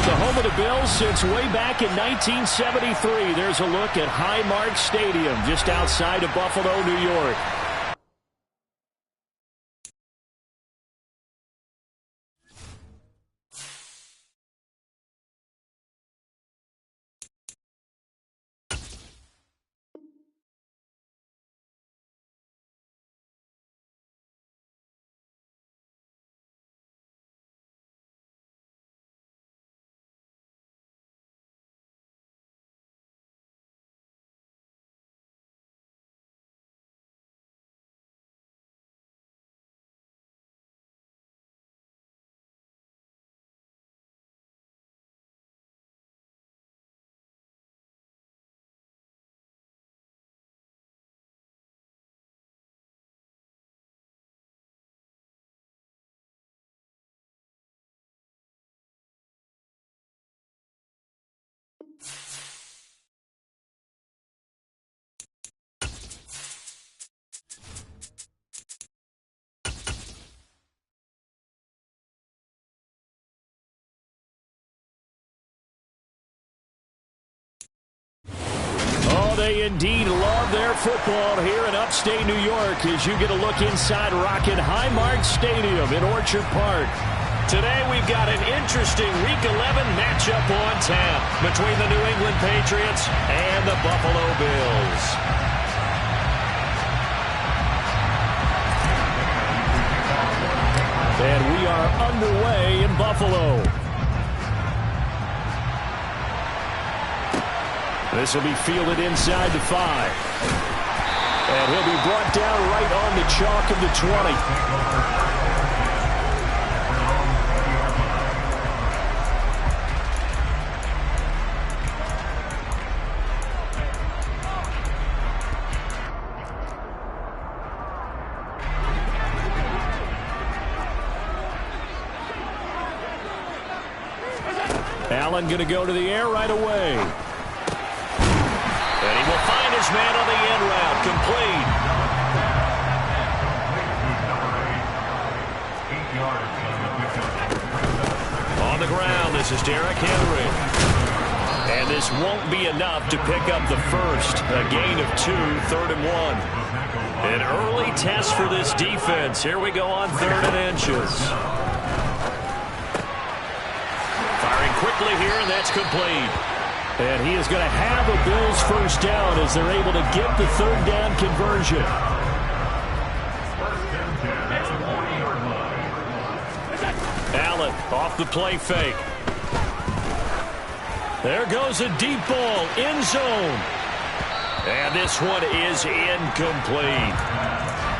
the home of the Bills since way back in 1973. There's a look at Highmark Stadium just outside of Buffalo, New York. They indeed love their football here in upstate New York as you get a look inside Rocket Highmark Stadium in Orchard Park. Today we've got an interesting Week 11 matchup on tap between the New England Patriots and the Buffalo Bills. And we are underway in Buffalo. This will be fielded inside the 5. And he'll be brought down right on the chalk of the 20. Allen going to go to the air right away. And he will find his man on the end route, complete. On the ground, this is Derrick Henry. And this won't be enough to pick up the first. A gain of 2, 3rd and 1. An early test for this defense. Here we go on 3rd and inches. Firing quickly here, and that's complete. And he is going to have a Bills first down as they're able to get the 3rd down conversion. Allen off the play fake. There goes a deep ball, end zone. And this one is incomplete.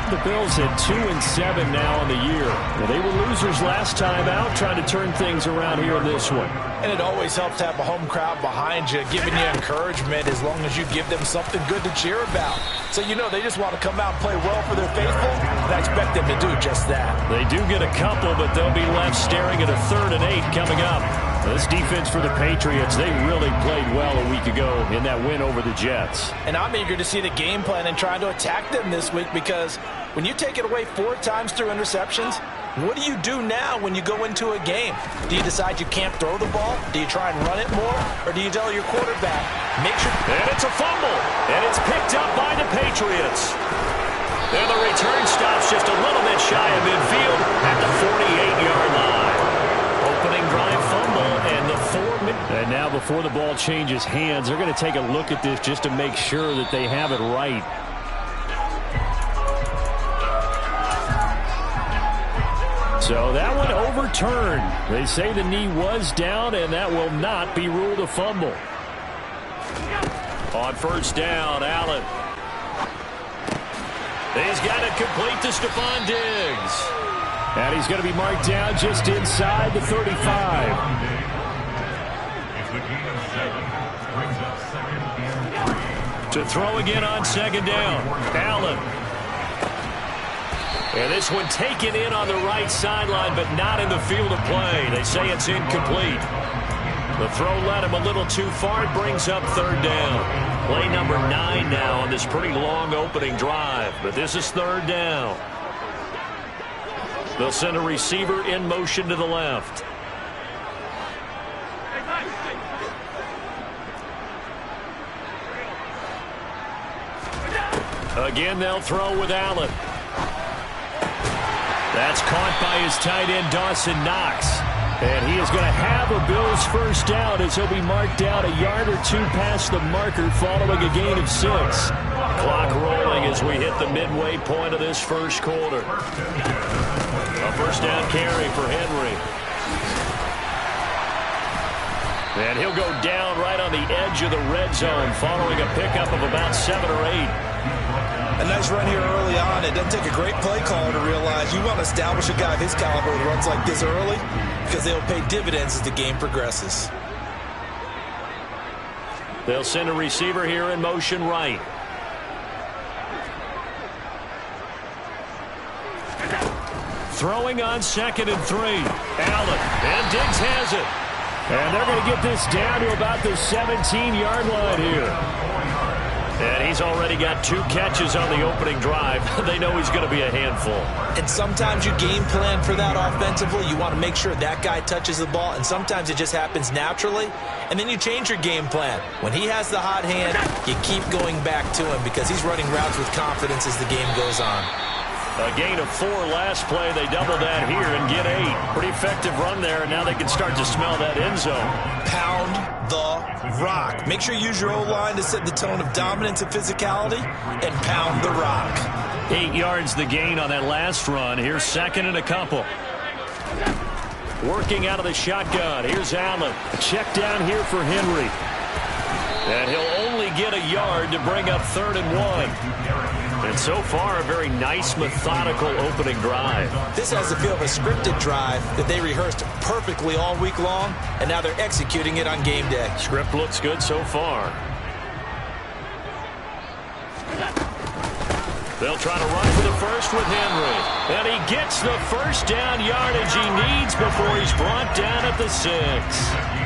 The Bills at 2-7 now on the year. Well, they were losers last time out, trying to turn things around here in this one. And it always helps to have a home crowd behind you, giving you encouragement as long as you give them something good to cheer about. So you know they just want to come out and play well for their faithful, and I expect them to do just that. They do get a couple, but they'll be left staring at a 3rd and 8 coming up. This defense for the Patriots, they really played well a week ago in that win over the Jets. And I'm eager to see the game plan and trying to attack them this week, because when you take it away 4 times through interceptions, what do you do now when you go into a game? Do you decide you can't throw the ball? Do you try and run it more? Or do you tell your quarterback, make sure... And it's a fumble, and it's picked up by the Patriots. And the return stops just a little bit shy of midfield at the 48-yard line. Opening drive fumble, and the 4-minute... And now before the ball changes hands, they're going to take a look at this just to make sure that they have it right. So that one overturned. They say the knee was down, and that will not be ruled a fumble. On 1st down, Allen. He's got it complete to Stephon Diggs. And he's going to be marked down just inside the 35. To throw again on 2nd down, Allen. And this one taken in on the right sideline, but not in the field of play. They say it's incomplete. The throw led him a little too far. It brings up 3rd down. Play number 9 now on this pretty long opening drive. But this is 3rd down. They'll send a receiver in motion to the left. Again, they'll throw with Allen. That's caught by his tight end, Dawson Knox. And he is going to have a Bills first down as he'll be marked down a yard or two past the marker following a gain of 6. Clock rolling as we hit the midway point of this first quarter. A first down carry for Henry. And he'll go down right on the edge of the red zone following a pickup of about 7 or 8. A nice run here early on. It doesn't take a great play caller to realize you want to establish a guy of his caliber who runs like this early because they'll pay dividends as the game progresses. They'll send a receiver here in motion right. Throwing on 2nd and 3. Allen. And Diggs has it. And they're going to get this down to about the 17-yard line here. And he's already got 2 catches on the opening drive. They know he's going to be a handful. And sometimes you game plan for that offensively. You want to make sure that guy touches the ball, and sometimes it just happens naturally. And then you change your game plan. When he has the hot hand, you keep going back to him because he's running routes with confidence as the game goes on. A gain of 4 last play. They double that here and get 8. Pretty effective run there, and now they can start to smell that end zone. Pound the rock. Make sure you use your O-line to set the tone of dominance and physicality, and pound the rock. 8 yards the gain on that last run. Here's 2nd and a couple. Working out of the shotgun. Here's Allen. Check down here for Henry. And he'll only get a yard to bring up 3rd and 1. And so far, a very nice, methodical opening drive. This has the feel of a scripted drive that they rehearsed perfectly all week long, and now they're executing it on game day. Script looks good so far. They'll try to run for the first with Henry. And he gets the first down yardage he needs before he's brought down at the 6.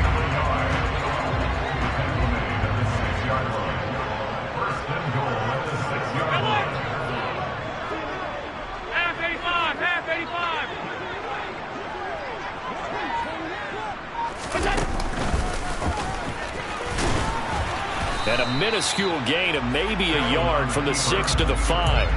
And a minuscule gain of maybe a yard from the 6 to the 5.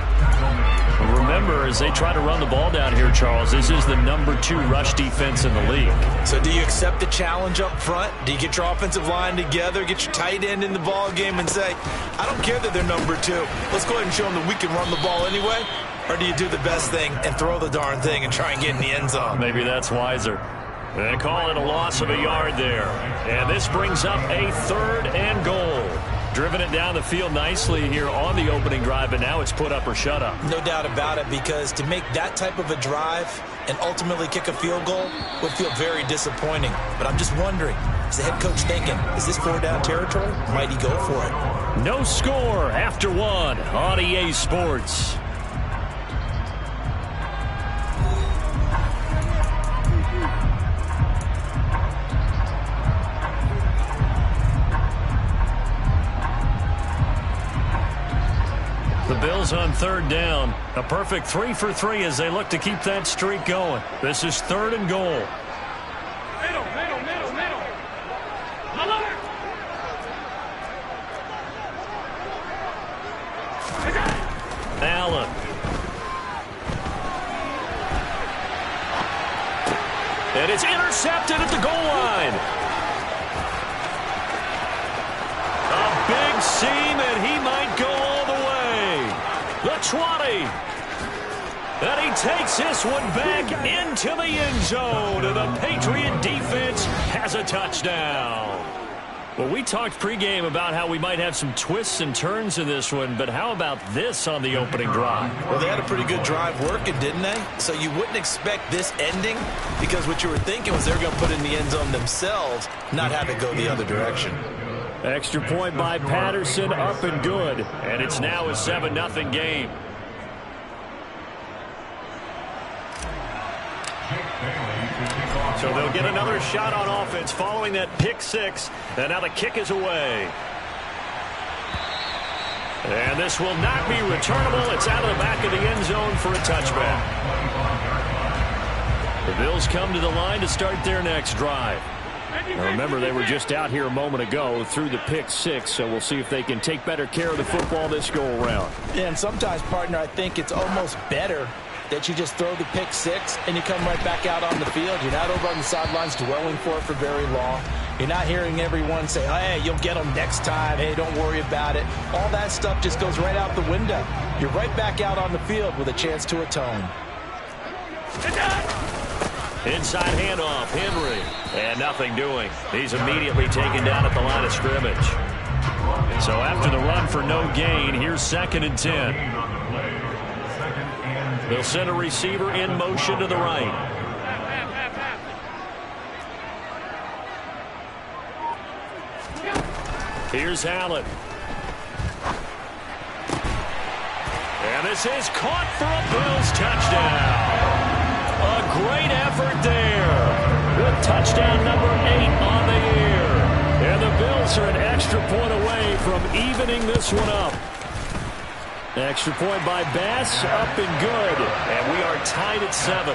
Remember, as they try to run the ball down here, Charles, this is the number 2 rush defense in the league. So do you accept the challenge up front? Do you get your offensive line together, get your tight end in the ball game and say, I don't care that they're number 2. Let's go ahead and show them that we can run the ball anyway? Or do you do the best thing and throw the darn thing and try and get in the end zone? Maybe that's wiser. They call it a loss of a yard there. And this brings up a 3rd and goal. Driven it down the field nicely here on the opening drive, but now it's put up or shut up. No doubt about it, because to make that type of a drive and ultimately kick a field goal would feel very disappointing. But I'm just wondering, is the head coach thinking, is this 4-down territory? Might he go for it? No score after 1 on EA Sports. The Bills on 3rd down. A perfect 3 for 3 as they look to keep that streak going. This is 3rd and goal. Middle. Allen. And it's intercepted at the goal line. A big seam, and he might go all the way. The 20. And he takes this one back into the end zone. And the Patriot defense has a touchdown. Well, we talked pregame about how we might have some twists and turns in this one, but how about this on the opening drive? Well, they had a pretty good drive working, didn't they? So you wouldn't expect this ending, because what you were thinking was they were going to put it in the end zone themselves, not have it go the other direction. Extra point by Patterson, up and good. And it's now a 7-0 game. So they'll get another shot on offense following that pick 6. And now the kick is away. And this will not be returnable. It's out of the back of the end zone for a touchback. The Bills come to the line to start their next drive. Now remember, they were just out here a moment ago through the pick six, so we'll see if they can take better care of the football this go-around. Yeah, and sometimes, partner, I think it's almost better that you just throw the pick six and you come right back out on the field. You're not over on the sidelines dwelling for it for very long. You're not hearing everyone say, hey, you'll get them next time. Hey, don't worry about it. All that stuff just goes right out the window. You're right back out on the field with a chance to atone. Inside handoff, Henry. And nothing doing. He's immediately taken down at the line of scrimmage. So after the run for no gain, here's 2nd and 10. They'll send a receiver in motion to the right. Here's Allen. And this is caught for a Bills touchdown. A great effort there. With touchdown number 8 on the year. And the Bills are an extra point away from evening this one up. Extra point by Bass, up and good. And we are tied at 7.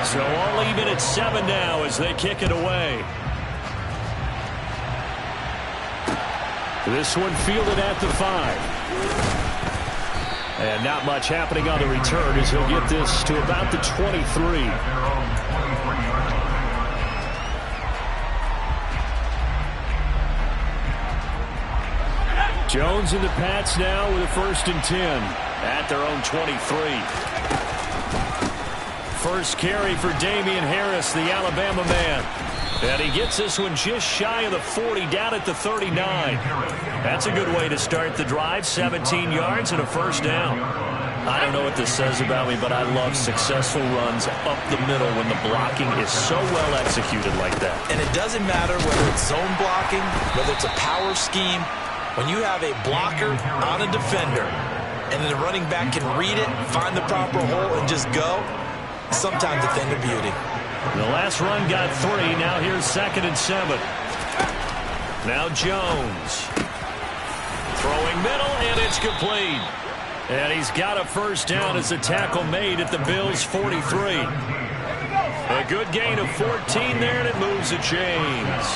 So all even at 7 now as they kick it away. This one fielded at the 5. And not much happening on the return as he'll get this to about the 23. Jones and the Pats now with a 1st and 10 at their own 23. First carry for Damian Harris, the Alabama man. And he gets this one just shy of the 40, down at the 39. That's a good way to start the drive. 17 yards and a 1st down. I don't know what this says about me, but I love successful runs up the middle when the blocking is so well executed like that. And it doesn't matter whether it's zone blocking, whether it's a power scheme. When you have a blocker on a defender and then the running back can read it, find the proper hole, and just go, sometimes a thing of beauty. The last run got 3. Now here's 2nd and 7. Now Jones. Throwing middle, and it's complete. And he's got a 1st down as the tackle made at the Bills' 43. A good gain of 14 there, and it moves the chains.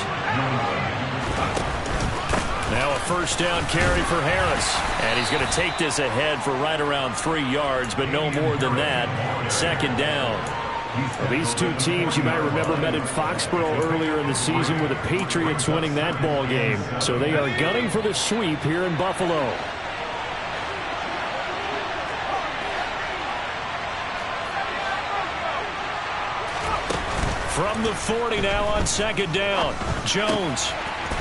Now a 1st down carry for Harris. And he's going to take this ahead for right around 3 yards, but no more than that. 2nd down. Well, these two teams, you might remember, met in Foxborough earlier in the season with the Patriots winning that ball game. So they are gunning for the sweep here in Buffalo. From the 40 now on 2nd down. Jones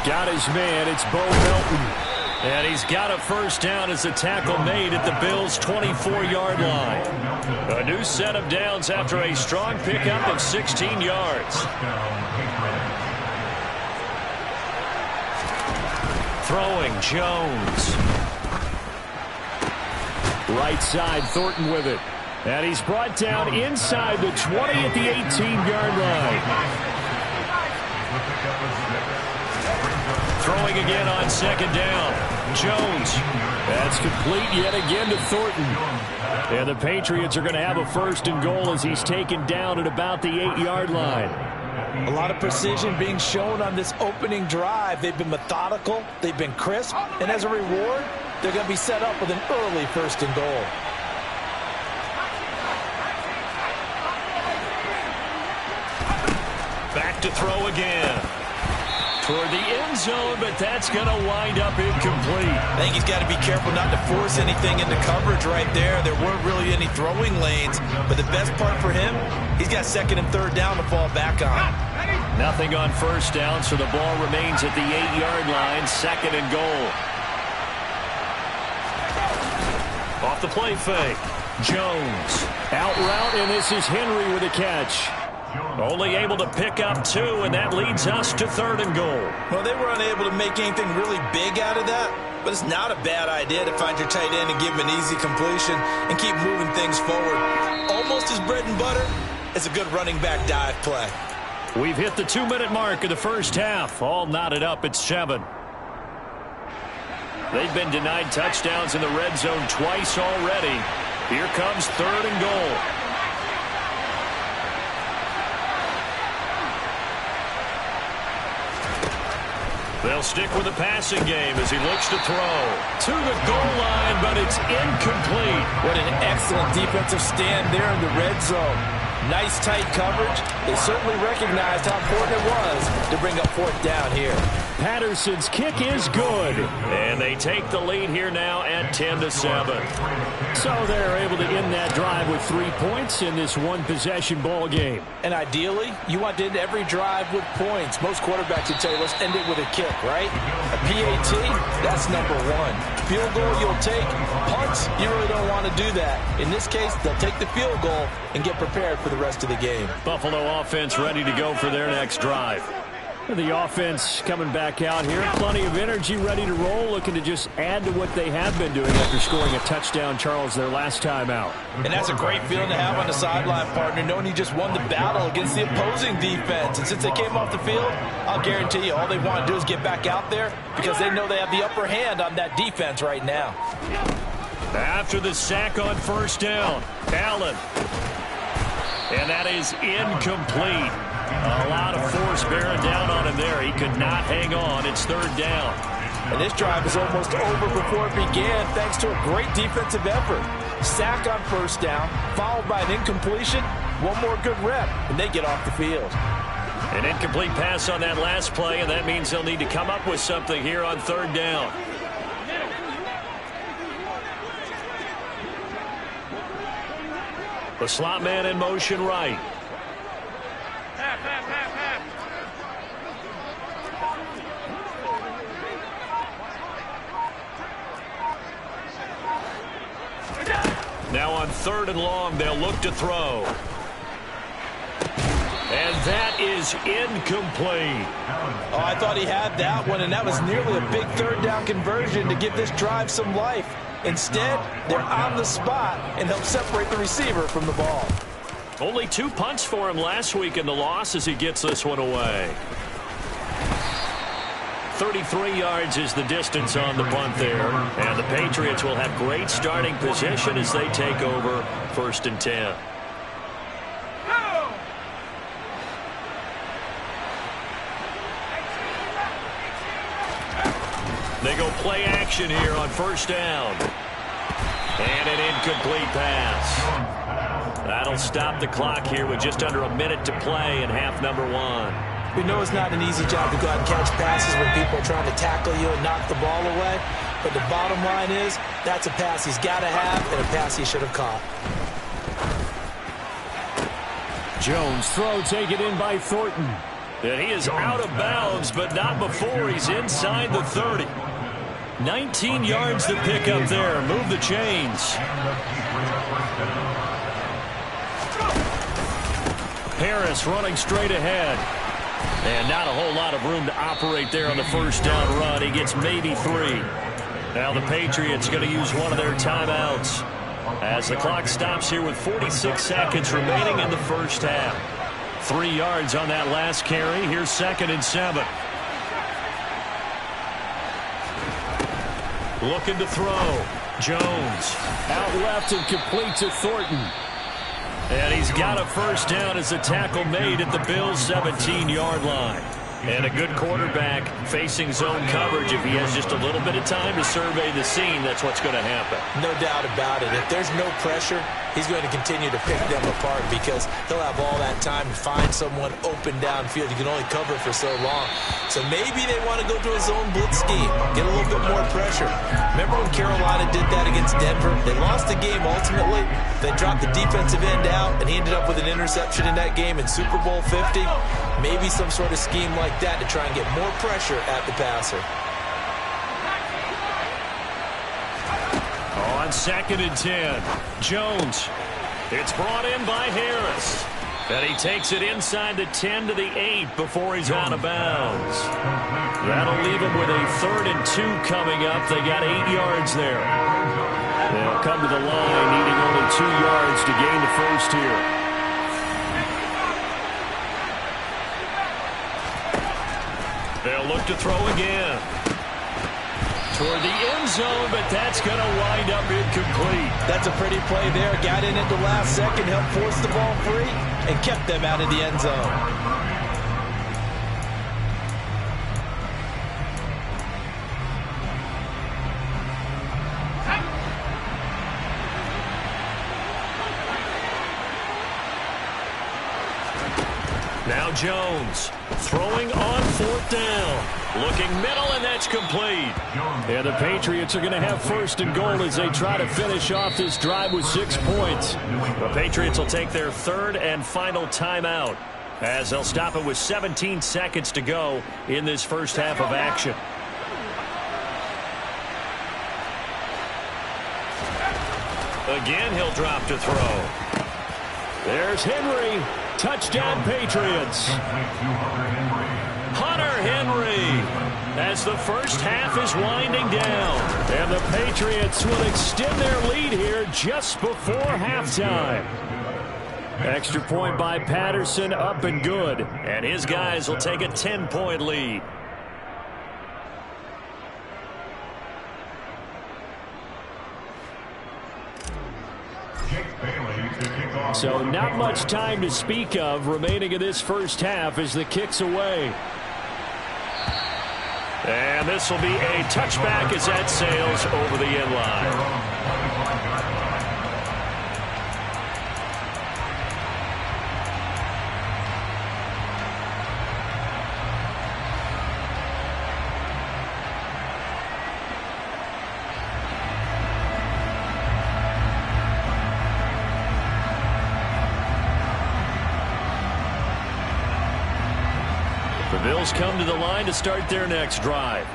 got his man. It's Bo Melton. And he's got a 1st down as the tackle made at the Bills' 24-yard line. A new set of downs after a strong pickup of 16 yards. Throwing Jones. Right side, Thornton with it. And he's brought down inside the 20 at the 18-yard line. Throwing again on 2nd down. Jones. That's complete yet again to Thornton. And the Patriots are going to have a 1st and goal as he's taken down at about the 8-yard line. A lot of precision being shown on this opening drive. They've been methodical. They've been crisp. And as a reward, they're going to be set up with an early 1st and goal. Back to throw again. Toward the end zone, but that's going to wind up incomplete. I think he's got to be careful not to force anything into coverage right there. There weren't really any throwing lanes, but the best part for him, he's got 2nd and 3rd down to fall back on. Nothing on 1st down, so the ball remains at the 8-yard line, 2nd and goal. Off the play fake. Jones. Out route, and this is Henry with a catch. Only able to pick up 2, and that leads us to 3rd and goal. Well, they were unable to make anything really big out of that, but it's not a bad idea to find your tight end and give him an easy completion and keep moving things forward. Almost as bread and butter as a good running back dive play. We've hit the 2-minute mark of the 1st half, all knotted up at 7. They've been denied touchdowns in the red zone twice already. Here comes 3rd and goal. They'll stick with the passing game as he looks to throw. To the goal line, but it's incomplete. What an excellent defensive stand there in the red zone. Nice tight coverage. They certainly recognized how important it was to bring up fourth down here. Patterson's kick is good. And they take the lead here now at 10-7. So they're able to end that drive with 3 points in this one-possession ball game. And ideally, you want to end every drive with points. Most quarterbacks would tell you, let's end it with a kick, right? A PAT, that's number one. Field goal you'll take. Punts, you really don't want to do that. In this case, they'll take the field goal and get prepared for the rest of the game. Buffalo offense ready to go for their next drive. The offense coming back out here. Plenty of energy, ready to roll, looking to just add to what they have been doing after scoring a touchdown, Charles, their last time out. And that's a great feeling to have on the sideline, partner, knowing you just won the battle against the opposing defense. And since they came off the field, I'll guarantee you all they want to do is get back out there because they know they have the upper hand on that defense right now. After the sack on first down, Allen. And that is incomplete. A lot of force bearing down on him there. He could not hang on. It's third down. And this drive is almost over before it began thanks to a great defensive effort. Sack on first down, followed by an incompletion. One more good rep, and they get off the field. An incomplete pass on that last play, and that means they'll need to come up with something here on third down. The slot man in motion right. Now on third and long, they'll look to throw. And that is incomplete. Oh, I thought he had that one, and that was nearly a big third down conversion to give this drive some life. Instead, they're on the spot and help separate the receiver from the ball. Only 2 punts for him last week in the loss as he gets this one away. 33 yards is the distance on the punt there. And the Patriots will have great starting position as they take over first and 10. They go play action here on first down. And an incomplete pass. That'll stop the clock here with just under a minute to play in half number 1. We know it's not an easy job to go out and catch passes when people are trying to tackle you and knock the ball away. But the bottom line is, that's a pass he's got to have and a pass he should have caught. Jones throw taken in by Thornton. And he is out of bounds, but not before he's inside the 30. 19 yards to pick up there. Move the chains. Harris running straight ahead. And not a whole lot of room to operate there on the first down run. He gets maybe 3. Now the Patriots going to use one of their timeouts as the clock stops here with 46 seconds remaining in the first half. 3 yards on that last carry. Here's 2nd and 7. Looking to throw. Jones out left and complete to Thornton. And he's got a first down as the tackle made at the Bills' 17-yard line. And a good quarterback facing zone coverage. If he has just a little bit of time to survey the scene, that's what's going to happen. No doubt about it. If there's no pressure, he's going to continue to pick them apart because he'll have all that time to find someone open downfield. You can only cover for so long. So maybe they want to go to a zone blitz scheme, get a little bit more pressure. Remember when Carolina did that against Denver? They lost the game ultimately. They dropped the defensive end out, and he ended up with an interception in that game in Super Bowl 50. Maybe some sort of scheme like that to try and get more pressure at the passer. On 2nd and 10, Jones. It's brought in by Harris. And he takes it inside the 10 to the 8 before he's out of bounds. That'll leave him with a 3rd and 2 coming up. They got 8 yards there. They'll come to the line needing only 2 yards to gain the first here. They'll look to throw again. Toward the end zone, but that's going to wind up incomplete. That's a pretty play there. Got in at the last second, helped force the ball free, and kept them out of the end zone. Now Jones throwing on 4th down. Looking middle, and that's complete. And the Patriots are going to have 1st and goal as they try to finish off this drive with 6 points. The Patriots will take their 3rd and final timeout as they'll stop it with 17 seconds to go in this first half of action. Again, he'll drop to throw. There's Henry. Touchdown, Patriots. Hunter Henry as the first half is winding down. And the Patriots will extend their lead here just before halftime. Extra point by Patterson, up and good. And his guys will take a 10-point lead. So not much time to speak of remaining in this first half as the kick's away. And this will be a touchback as that sails over the end line. The Bills come to the line to start their next drive.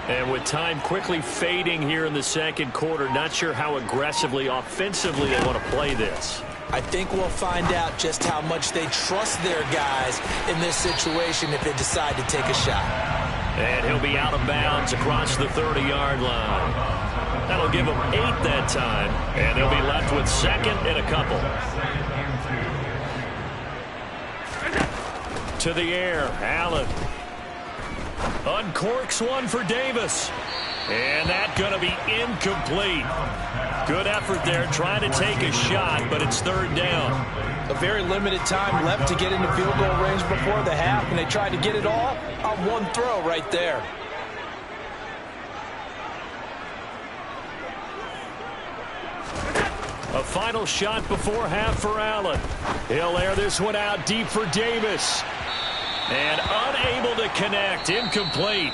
And with time quickly fading here in the second quarter, not sure how aggressively, offensively they want to play this. I think we'll find out just how much they trust their guys in this situation if they decide to take a shot. And he'll be out of bounds across the 30-yard line. That'll give them 8 that time, and they'll be left with 2nd and a couple. To the air, Allen. Uncorks one for Davis. And that's going to be incomplete. Good effort there trying to take a shot, but it's 3rd down. A very limited time left to get into field goal range before the half, and they tried to get it all on one throw right there. A final shot before half for Allen. He'll air this one out deep for Davis. And unable to connect, incomplete.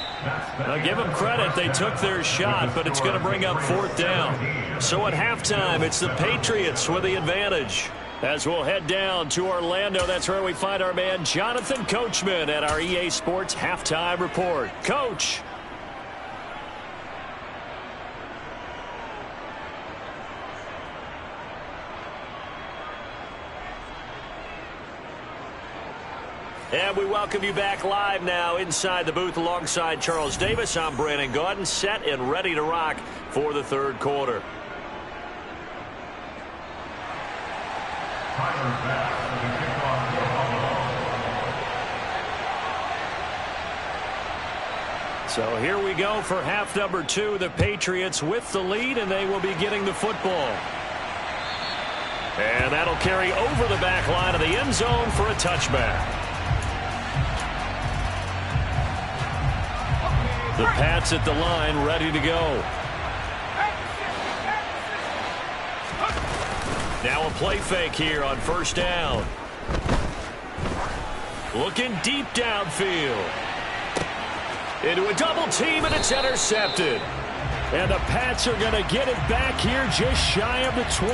Now give them credit, they took their shot, but it's going to bring up 4th down. So at halftime, it's the Patriots with the advantage. As we'll head down to Orlando, that's where we find our man Jonathan Coachman at our EA Sports Halftime Report. Coach. And we welcome you back live now inside the booth alongside Charles Davis. I'm Brandon Gaudin, set and ready to rock for the 3rd quarter. So here we go for half number 2. The Patriots with the lead, and they will be getting the football. And that'll carry over the back line of the end zone for a touchback. The Pats at the line, ready to go. Now a play fake here on 1st down. Looking deep downfield. Into a double team, and it's intercepted. And the Pats are going to get it back here just shy of the 20.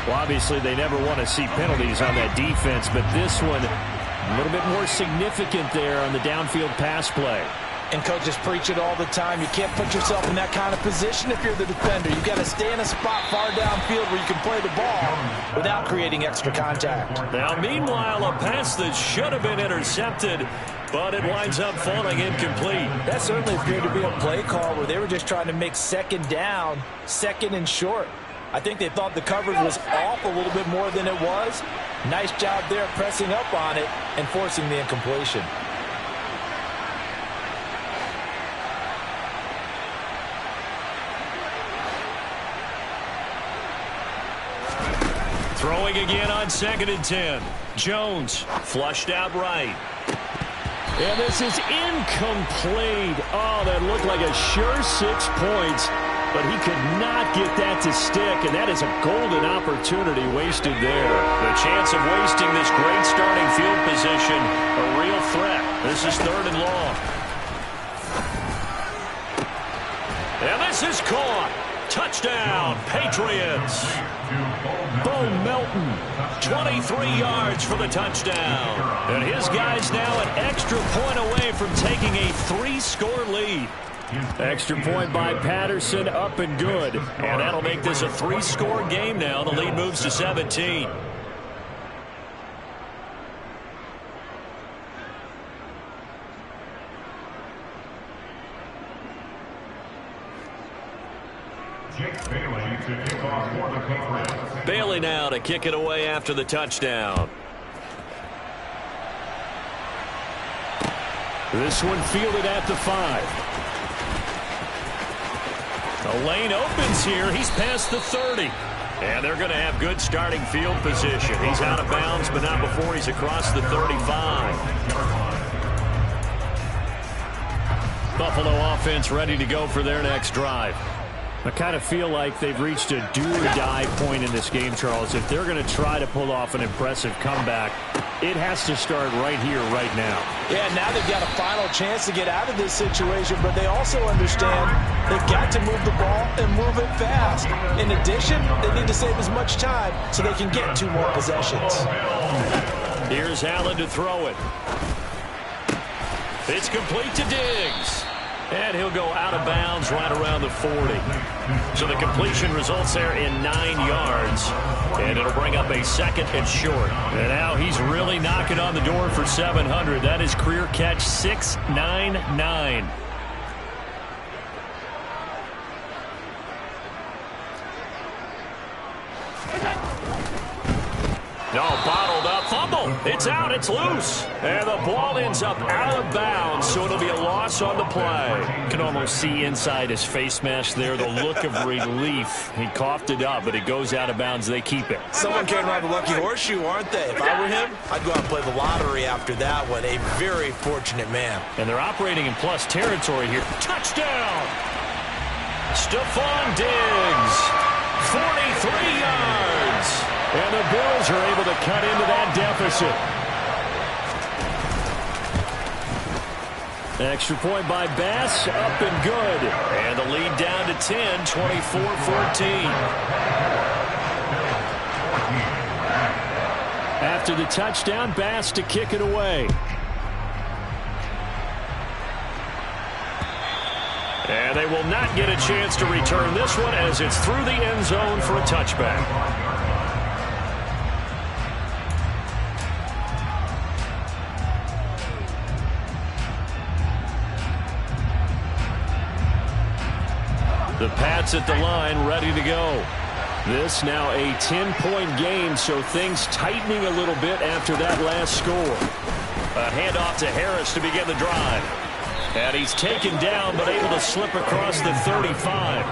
Well, obviously, they never want to see penalties on that defense, but this one a little bit more significant there on the downfield pass play. And coaches preach it all the time. You can't put yourself in that kind of position if you're the defender. You've got to stay in a spot far downfield where you can play the ball without creating extra contact. Now, meanwhile, a pass that should have been intercepted, but it winds up falling incomplete. That certainly appeared to be a play call where they were just trying to make 2nd down, 2nd and short. I think they thought the coverage was off a little bit more than it was. Nice job there pressing up on it and forcing the incompletion. Throwing again on 2nd and 10. Jones flushed out right. And this is incomplete. Oh, that looked like a sure 6 points. but he could not get that to stick, and that is a golden opportunity wasted there. The chance of wasting this great starting field position, a real threat. This is 3rd and long. And this is caught. Touchdown, Patriots. Bo Melton, 23 yards for the touchdown. And his guys now an extra point away from taking a 3-score lead. extra point by Patterson, up and good. And that'll make this a 3-score game now. The lead moves to 17. Bailey now to kick it away after the touchdown. This one fielded at the 5. The lane opens here. He's past the 30. And they're going to have good starting field position. He's out of bounds, but not before he's across the 35. Buffalo offense ready to go for their next drive. I kind of feel like they've reached a do-or-die point in this game, Charles. If they're going to try to pull off an impressive comeback, it has to start right here, right now. Yeah, now they've got a final chance to get out of this situation, but they also understand they've got to move the ball and move it fast. In addition, they need to save as much time so they can get 2 more possessions. Here's Allen to throw it. It's complete to Diggs. And he'll go out of bounds right around the 40. So the completion results there in 9 yards. And it'll bring up a 2nd and short. And now he's really knocking on the door for 700. That is career catch 699. No, bottled up. Fumble. It's out. It's loose. And the ball ends up out of bounds, so it'll be a loss on the play. You can almost see inside his face mask there the look of relief. He coughed it up, but it goes out of bounds. They keep it. Someone came around the lucky horseshoe, aren't they? If I were him, I'd go out and play the lottery after that one. A very fortunate man. And they're operating in plus territory here. Touchdown! Stephon Diggs. 43 yards. And the Bills are able to cut into that deficit. Extra point by Bass, up and good. And the lead down to 10, 24-14. After the touchdown, Bass to kick it away. And they will not get a chance to return this one as it's through the end zone for a touchback. The Pats at the line, ready to go. This now a 10-point game, so things tightening a little bit after that last score. A handoff to Harris to begin the drive. And he's taken down, but able to slip across the 35.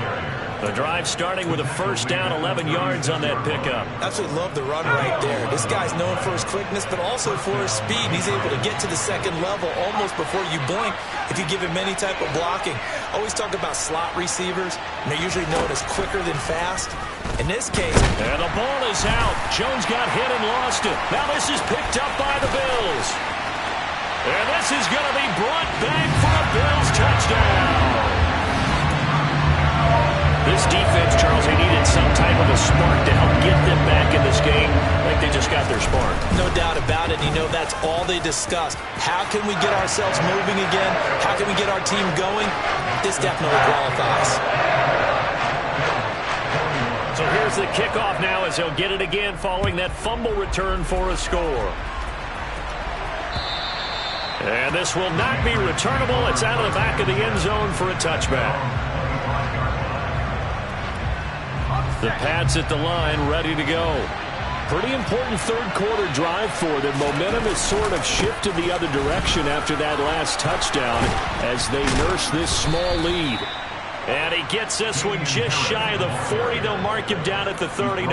The drive starting with a first down, 11 yards on that pickup. Absolutely love the run right there. This guy's known for his quickness, but also for his speed. He's able to get to the second level almost before you blink if you give him any type of blocking. Always talk about slot receivers, and they're usually known as quicker than fast. In this case... And the ball is out. Jones got hit and lost it. Now this is picked up by the Bills. And this is going to be brought back for a Bills touchdown. This defense, Charles, they needed some type of a spark to help get them back in this game like they just got their spark. No doubt about it. You know, that's all they discussed. How can we get ourselves moving again? How can we get our team going? This definitely qualifies. So here's the kickoff now as he'll get it again following that fumble return for a score. And this will not be returnable. It's out of the back of the end zone for a touchback. The Pats at the line, ready to go. Pretty important third-quarter drive for them. Momentum has sort of shifted the other direction after that last touchdown as they nurse this small lead. And he gets this one just shy of the 40. They'll mark him down at the 39.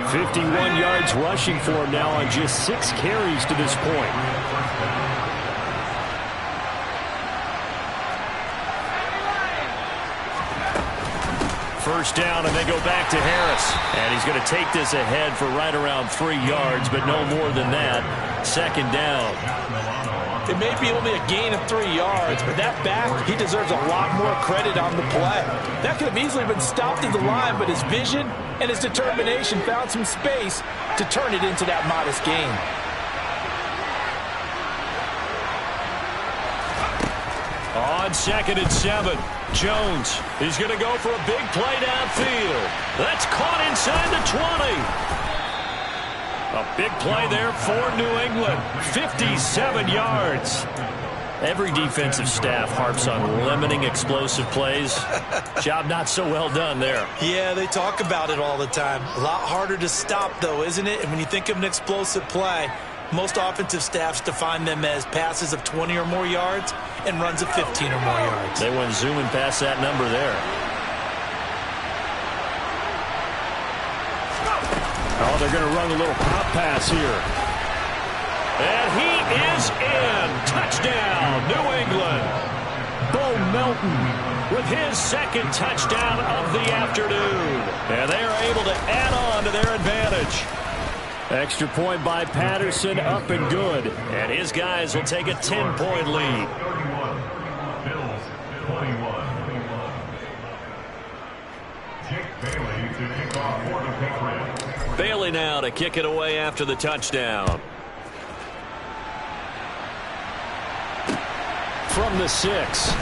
51 yards rushing for him now on just 6 carries to this point. First down, and they go back to Harris. And he's going to take this ahead for right around 3 yards, but no more than that. Second down. It may be only a gain of 3 yards, but that back, he deserves a lot more credit on the play. That could have easily been stopped at the line, but his vision and his determination found some space to turn it into that modest gain. On 2nd and 7, Jones is going to go for a big play downfield. That's caught inside the 20. A big play there for New England. 57 yards. Every defensive staff harps on limiting explosive plays. Job not so well done there. Yeah, they talk about it all the time. A lot harder to stop, though, isn't it? And when you think of an explosive play, most offensive staffs define them as passes of 20 or more yards and runs of 15 or more yards. They went zooming past that number there. Oh, they're going to run a little pop pass here. And he is in. Touchdown, New England. Bo Melton with his 2nd touchdown of the afternoon. And they are able to add on to their advantage. Extra point by Patterson, up and good. And his guys will take a 10-point lead. Bills 21. Bailey to kick off for the Patriots. Bailey now to kick it away after the touchdown. From the 6.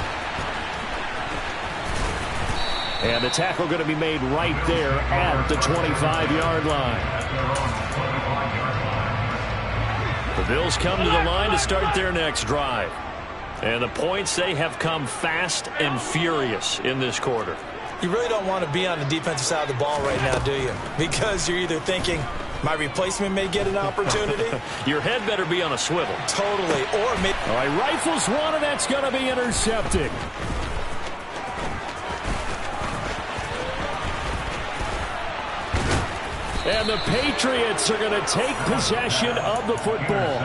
And the tackle going to be made right there at the 25-yard line. The Bills come to the line to start their next drive. And the points, they have come fast and furious in this quarter. You really don't want to be on the defensive side of the ball right now, do you? Because you're either thinking, my replacement may get an opportunity. Your head better be on a swivel. Totally. Or maybe. All right, rifles one, and that's going to be intercepted. And the Patriots are going to take possession of the football.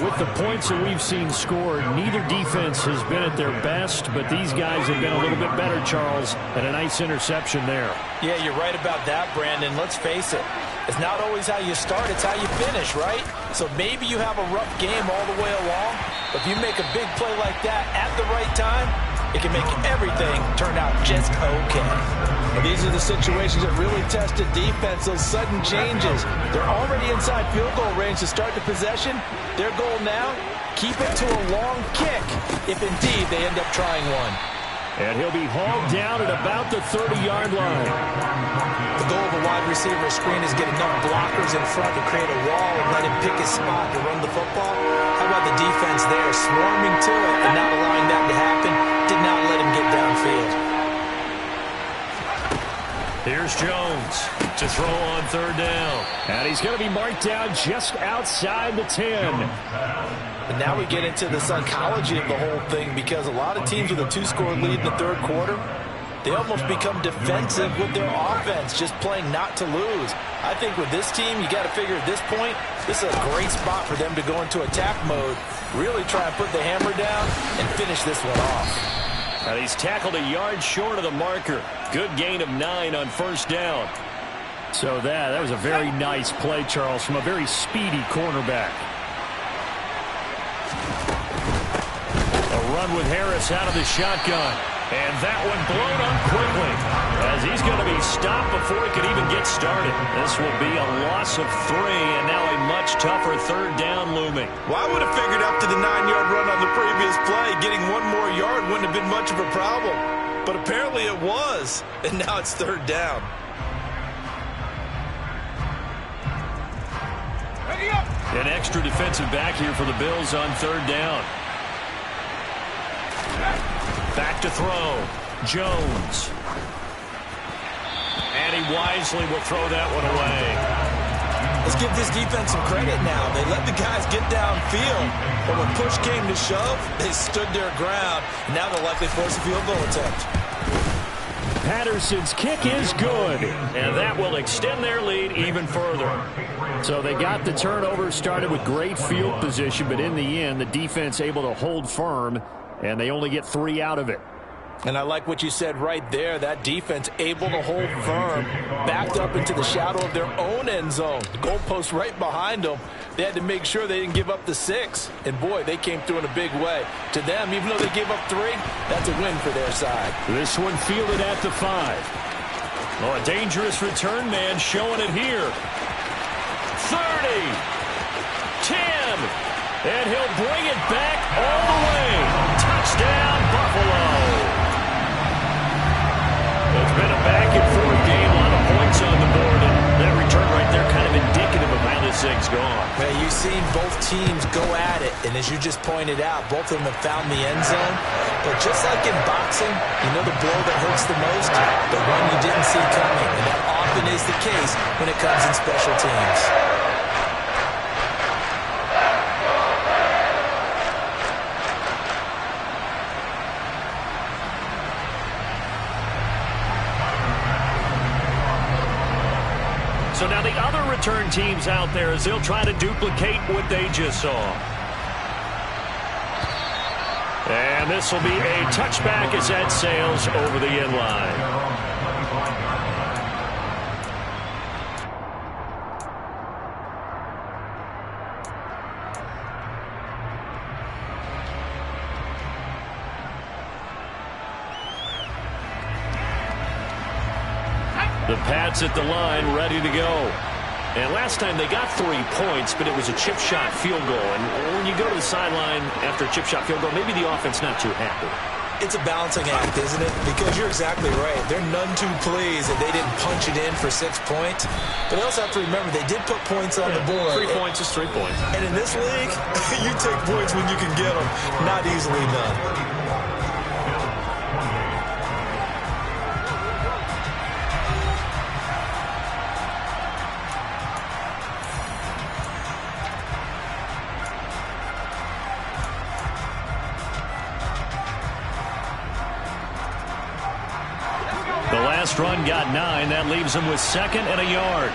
With the points that we've seen scored, neither defense has been at their best, but these guys have been a little bit better, Charles, and a nice interception there. Yeah, you're right about that, Brandon. Let's face it. It's not always how you start, it's how you finish, right? So maybe you have a rough game all the way along, but if you make a big play like that at the right time, it can make everything turn out just okay. Well, these are the situations that really test a defense, those sudden changes. They're already inside field goal range to start the possession. Their goal now, keep it to a long kick, if indeed they end up trying one. And he'll be hauled down at about the 30-yard line. The goal of a wide receiver screen is get enough blockers in front to create a wall and let him pick his spot to run the football. How about the defense there, swarming to it and not allowing that to happen? Did not let him get downfield. Here's Jones to throw on 3rd down. And he's going to be marked down just outside the 10. And now we get into the psychology of the whole thing, because a lot of teams with a 2-score lead in the 3rd quarter, they almost become defensive with their offense, just playing not to lose. I think with this team, you got to figure at this point, this is a great spot for them to go into attack mode, really try and put the hammer down and finish this one off. And he's tackled a yard short of the marker. Good gain of 9 on 1st down. So that was a very nice play, Charles, from a very speedy cornerback. A run with Harris out of the shotgun. And that one blown up quickly as he's going to be stopped before he could even get started. This will be a loss of 3, and now a much tougher 3rd down looming. Well, I would have figured after the 9-yard run on the previous play, getting 1 more yard wouldn't have been much of a problem. But apparently it was, and now it's 3rd down. An extra defensive back here for the Bills on 3rd down. Back to throw. Jones. And he wisely will throw that one away. Let's give this defense some credit now. They let the guys get downfield, but when push came to shove, they stood their ground, and now they'll likely force a field goal attempt. Patterson's kick is good, and that will extend their lead even further. So they got the turnover, started with great field position, but in the end, the defense able to hold firm, and they only get 3 out of it. And I like what you said right there. That defense able to hold firm, backed up into the shadow of their own end zone. The goalpost right behind them. They had to make sure they didn't give up the 6. And, boy, they came through in a big way. To them, even though they gave up 3, that's a win for their side. This one fielded at the 5. Oh, a dangerous return man showing it here. 30. 10. And he'll bring it back all the way. Touchdown, Buffalo. It's been a back-and-forth game, a lot of points on the board, and that return right there kind of indicative of how this thing's gone. Man, you've seen both teams go at it, and as you just pointed out, both of them have found the end zone. But just like in boxing, you know the blow that hurts the most? The one you didn't see coming, and that often is the case when it comes in special teams. So now the other return teams out there as they'll try to duplicate what they just saw. And this will be a touchback as that sails over the end line. The Pats at the line, ready to go. And last time they got 3 points, but it was a chip shot field goal. And when you go to the sideline after a chip shot field goal, maybe the offense not too happy. It's a balancing act, isn't it? Because you're exactly right. They're none too pleased that they didn't punch it in for 6 points. But they also have to remember they did put points on the board. 3 points is 3 points. And in this league, you take points when you can get them. Not easily done. Run got 9. That leaves them with 2nd and a yard.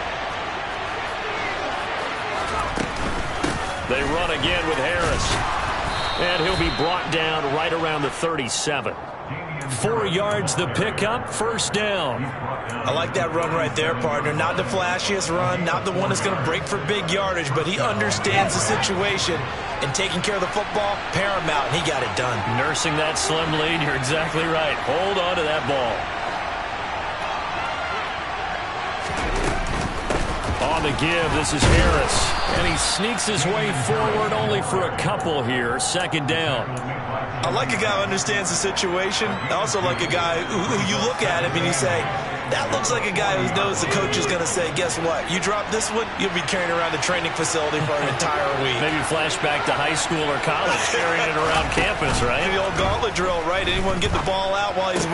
They run again with Harris. And he'll be brought down right around the 37. 4 yards the pickup, 1st down. I like that run right there, partner. Not the flashiest run, not the one that's going to break for big yardage, but he understands the situation. And taking care of the football, paramount, and he got it done. Nursing that slim lead, you're exactly right. Hold on to that ball. On the give, this is Harris. And he sneaks his way forward only for a couple here. 2nd down. I like a guy who understands the situation. I also like a guy who you look at him and you say, that looks like a guy who knows the coach is going to say, guess what? You drop this one, you'll be carrying around the training facility for an entire week. Maybe flashback to high school or college, carrying it around campus, right? The old gauntlet drill, right? Anyone get the ball out while he's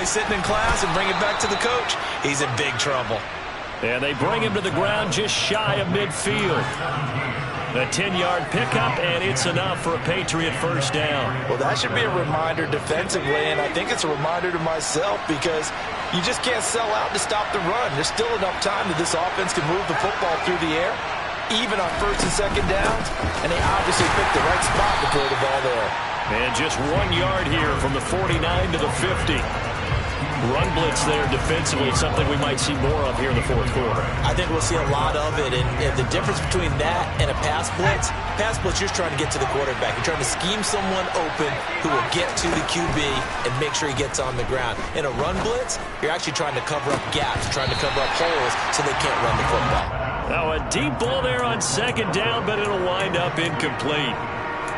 sitting in class and bring it back to the coach? He's in big trouble. And they bring him to the ground just shy of midfield. A 10-yard pickup, and it's enough for a Patriot 1st down. Well, that should be a reminder defensively, and I think it's a reminder to myself because you just can't sell out to stop the run. There's still enough time that this offense can move the football through the air, even on 1st and 2nd downs, and they obviously picked the right spot to throw the ball there. And just 1 yard here from the 49 to the 50. Run blitz there defensively, something we might see more of here in the 4th quarter. I think we'll see a lot of it, and the difference between that and a pass blitz, you're just trying to get to the quarterback. You're trying to scheme someone open who will get to the QB and make sure he gets on the ground. In a run blitz, you're actually trying to cover up gaps, trying to cover up holes so they can't run the football. Now a deep ball there on 2nd down, but it'll wind up incomplete.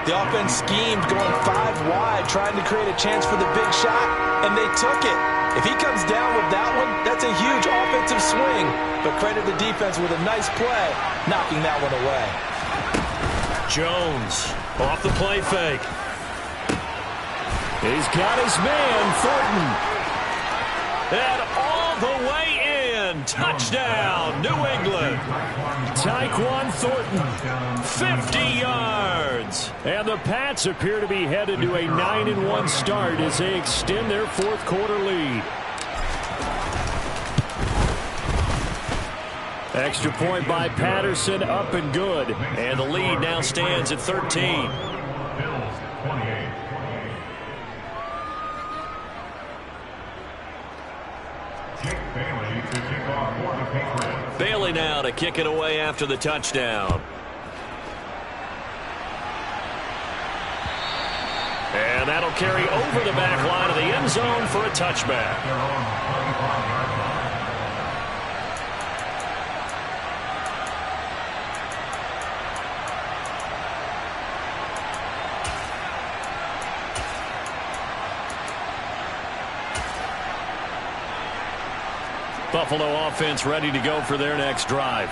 The offense schemed going 5 wide, trying to create a chance for the big shot, and they took it. If he comes down with that one, that's a huge offensive swing. But credit the defense with a nice play, knocking that one away. Jones off the play fake. He's got his man, Thornton. And all the way in. Touchdown, New England. Tyquan Thornton, 50 yards. And the Pats appear to be headed to a 9-1 start as they extend their 4th quarter lead. Extra point by Patterson, up and good. And the lead now stands at 13. to kick off for the Patriots. Bailey now to kick it away after the touchdown. And that'll carry over the back line of the end zone for a touchback. Their own 35-yard line. Buffalo offense ready to go for their next drive.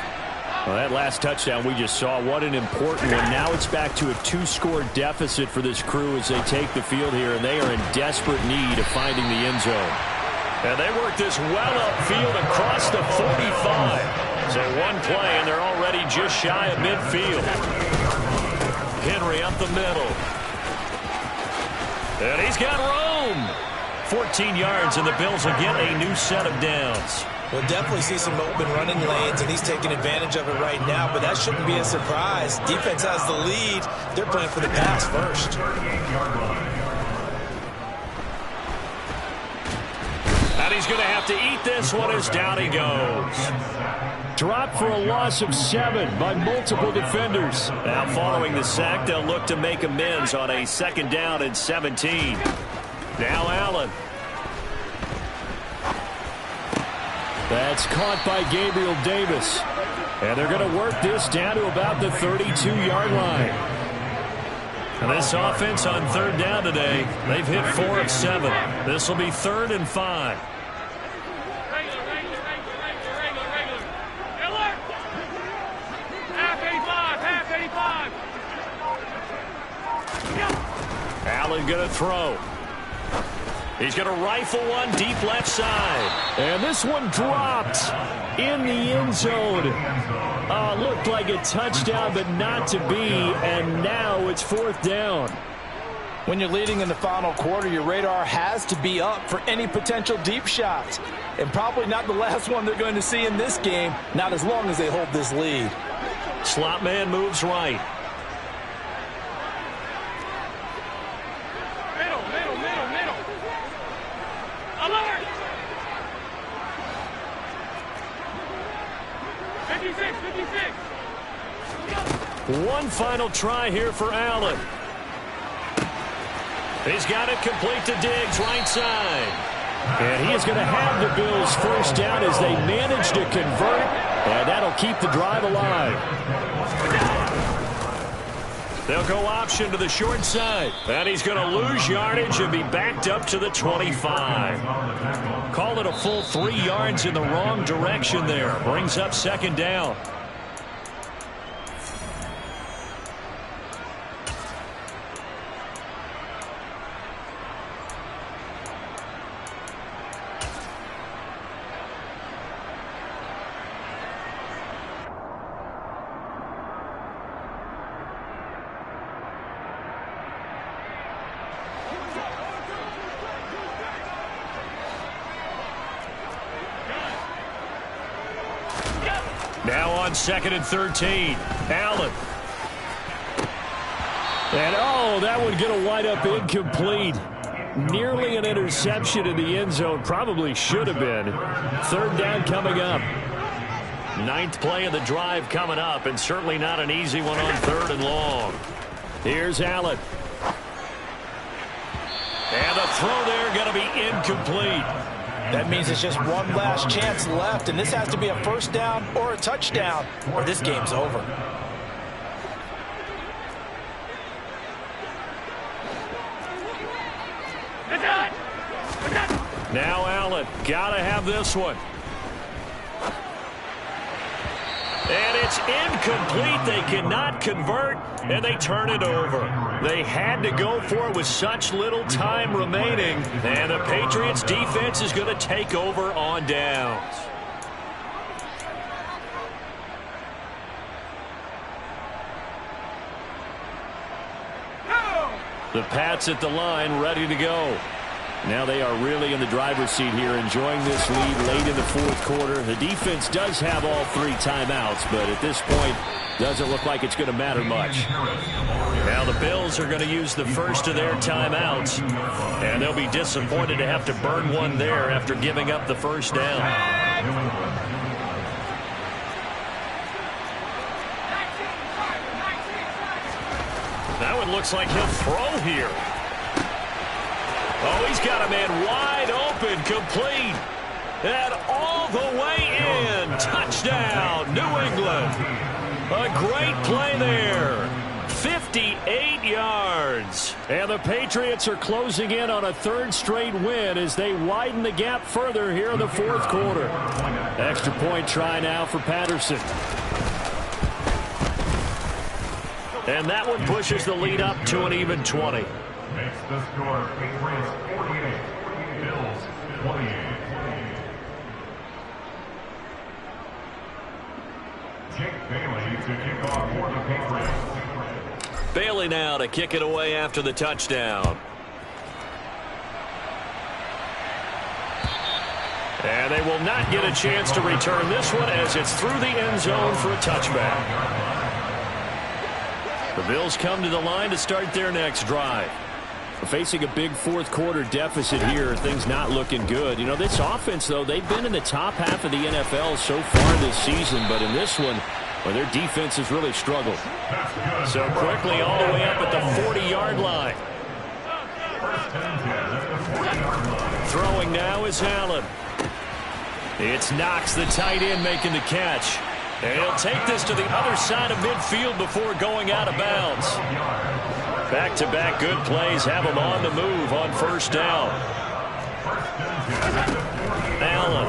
Well, that last touchdown we just saw, what an important one. Now it's back to a 2-score deficit for this crew as they take the field here, and they are in desperate need of finding the end zone. And they work this well upfield across the 45. So one play, and they're already just shy of midfield. Henry up the middle. And he's got room. 14 yards, and the Bills will get a new set of downs. We'll definitely see some open running lanes, and he's taking advantage of it right now, but that shouldn't be a surprise. Defense has the lead. They're playing for the pass first. 38-yard line. And he's going to have to eat this one as down he goes. Dropped for a loss of 7 by multiple defenders. Now following the sack, they'll look to make amends on a 2nd down and 17. Now Allen. That's caught by Gabriel Davis. And they're going to work this down to about the 32-yard line. And this offense on 3rd down today, they've hit 4 of 7. This will be 3rd and 5. Allen going to throw. He's going to rifle one deep left side. And this one dropped in the end zone. Looked like a touchdown, but not to be. And now it's 4th down. When you're leading in the final quarter, your radar has to be up for any potential deep shots. And probably not the last one they're going to see in this game, not as long as they hold this lead. Slot man moves right. One final try here for Allen. He's got it complete to Diggs, right side. And he is going to have the Bills 1st down as they manage to convert. And that'll keep the drive alive. They'll go option to the short side. And he's going to lose yardage and be backed up to the 25. Call it a full 3 yards in the wrong direction there. Brings up 2nd down. Now on 2nd and 13. Allen. And that would get a wide up incomplete. Nearly an interception in the end zone. Probably should have been. 3rd down coming up. 9th play of the drive coming up, and certainly not an easy one on 3rd and long. Here's Allen. And the throw there going to be incomplete. That means it's just one last chance left, and this has to be a 1st down or a touchdown, or this game's over. Now Allen, gotta have this one. And it's incomplete. They cannot convert, and they turn it over. They had to go for it with such little time remaining, and the Patriots defense is going to take over on downs. The Pats at the line, ready to go. Now they are really in the driver's seat here, enjoying this lead late in the 4th quarter. The defense does have all 3 timeouts, but at this point, doesn't look like it's going to matter much. Now the Bills are going to use the first of their timeouts, and they'll be disappointed to have to burn one there after giving up the 1st down. That one looks like he'll throw here. Oh, he's got a man wide open, complete. And all the way in. Touchdown, New England. A great play there. 58 yards. And the Patriots are closing in on a third straight win as they widen the gap further here in the fourth quarter. Extra point try now for Patterson. And that one pushes the lead up to an even 20. Makes the score Patriots 48, Bills 28. Jake Bailey to kick off for the Patriots. Bailey now to kick it away after the touchdown. And they will not get a chance to return this one as it's through the end zone for a touchback. The Bills come to the line to start their next drive. Facing a big fourth quarter deficit here, things not looking good. You know, this offense, though, they've been in the top half of the NFL so far this season, but in this one, well, their defense has really struggled. So quickly all the way up at the 40-yard line. Throwing now is Allen. It's Knox, the tight end, making the catch. And he'll take this to the other side of midfield before going out of bounds. Back-to-back good plays have him on the move on first down. Allen.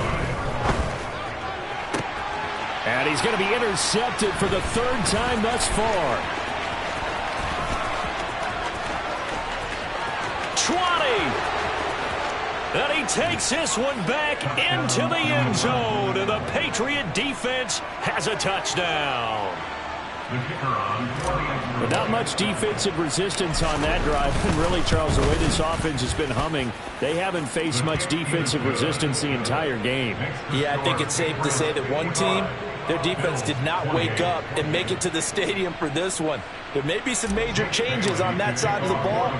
And he's going to be intercepted for the third time thus far. 20. And he takes this one back into the end zone. And the Patriot defense has a touchdown. But not much defensive resistance on that drive. And really, Charles, the way this offense has been humming, they haven't faced much defensive resistance the entire game. Yeah, I think it's safe to say that one team, their defense did not wake up and make it to the stadium for this one. There may be some major changes on that side of the ball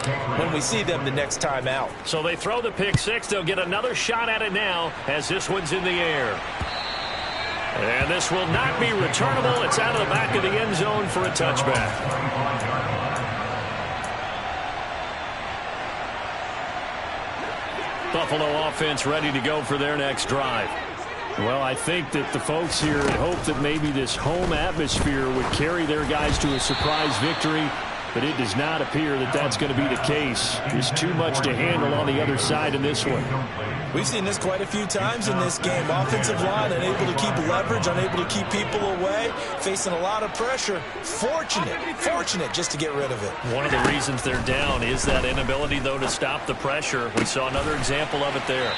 when we see them the next time out. So they throw the pick six. They'll get another shot at it now as this one's in the air. And this will not be returnable. It's out of the back of the end zone for a touchback. Buffalo offense ready to go for their next drive. Well, I think that the folks here had hoped that maybe this home atmosphere would carry their guys to a surprise victory, but it does not appear that that's going to be the case. There's too much to handle on the other side in this one. We've seen this quite a few times in this game. Offensive line unable to keep leverage, unable to keep people away, facing a lot of pressure. Fortunate just to get rid of it. One of the reasons they're down is that inability, though, to stop the pressure. We saw another example of it there.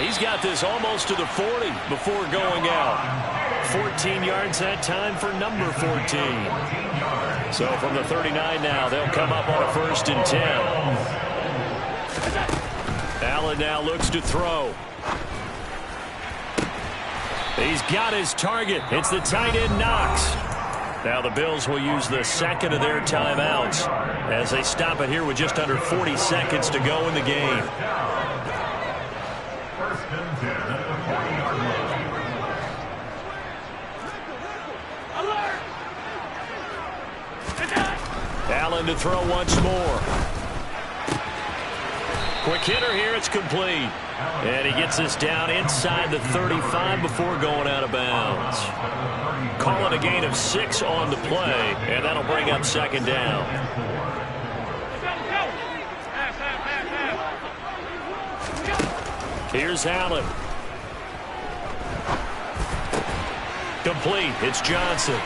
He's got this almost to the 40 before going out. 14 yards that time for number 14. So from the 39 now, they'll come up on a 1st and 10. Allen now looks to throw. He's got his target. It's the tight end Knox. Now the Bills will use the second of their timeouts as they stop it here with just under 40 seconds to go in the game. Allen to throw once more. Quick hitter here, it's complete. And he gets this down inside the 35 before going out of bounds. Call it a gain of 6 on the play, and that'll bring up 2nd down. Here's Allen. Complete, it's Johnson.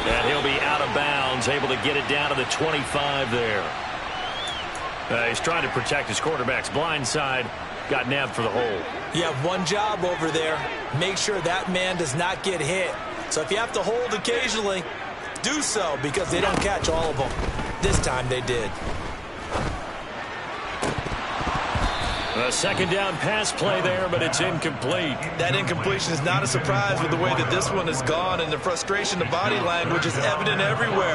And he'll be out of bounds, able to get it down to the 25 there. He's trying to protect his quarterback's blind side. Got nabbed for the hole. You have one job over there. Make sure that man does not get hit. So if you have to hold occasionally, do so because they don't catch all of them. This time they did. A 2nd down pass play there, but it's incomplete. That incompletion is not a surprise with the way that this one has gone, and the frustration, the body language is evident everywhere.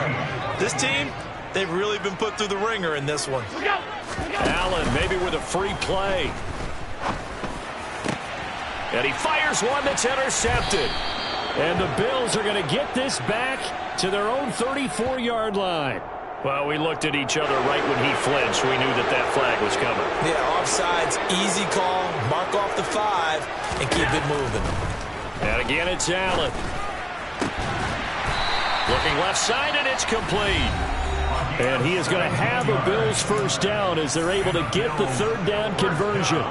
This team, they've really been put through the ringer in this one. Allen maybe with a free play. And he fires one that's intercepted. And the Bills are going to get this back to their own 34-yard line. Well, we looked at each other right when he flinched. We knew that flag was coming. Yeah, offsides, easy call, mark off the 5, and keep it moving. And again, it's Allen. Looking left side, and it's complete. And he is going to have a Bills first down as they're able to get the third down conversion.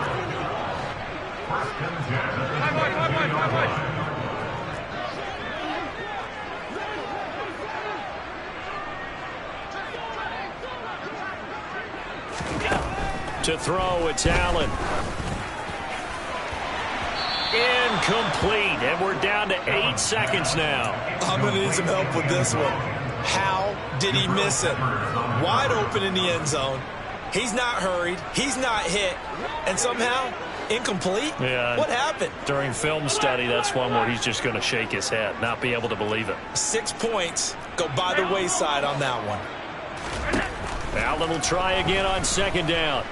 To throw, it's Allen. Incomplete, and we're down to 8 seconds now. I'm going to need some help with this one. How did he miss it? Wide open in the end zone. He's not hurried. He's not hit. And somehow, incomplete? Yeah. What happened? During film study, that's one where he's just going to shake his head, not be able to believe it. 6 points go by the wayside on that one. Allen will try again on second down.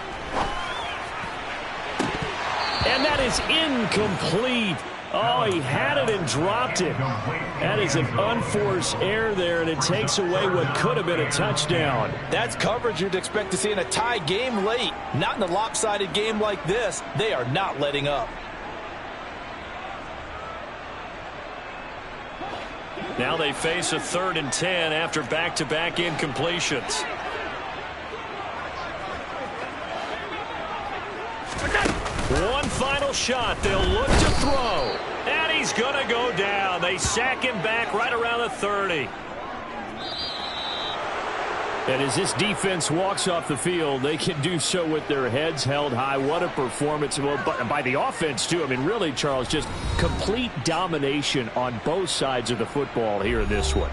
And that is incomplete. Oh, he had it and dropped it. That is an unforced error there, and it takes away what could have been a touchdown. That's coverage you'd expect to see in a tie game late. Not in a lopsided game like this. They are not letting up. Now they face a 3rd and 10 after back-to-back incompletions. One final shot. They'll look to throw. And he's going to go down. They sack him back right around the 30. And as this defense walks off the field, they can do so with their heads held high. What a performance by the offense, too. I mean, really, Charles, just complete domination on both sides of the football here in this one.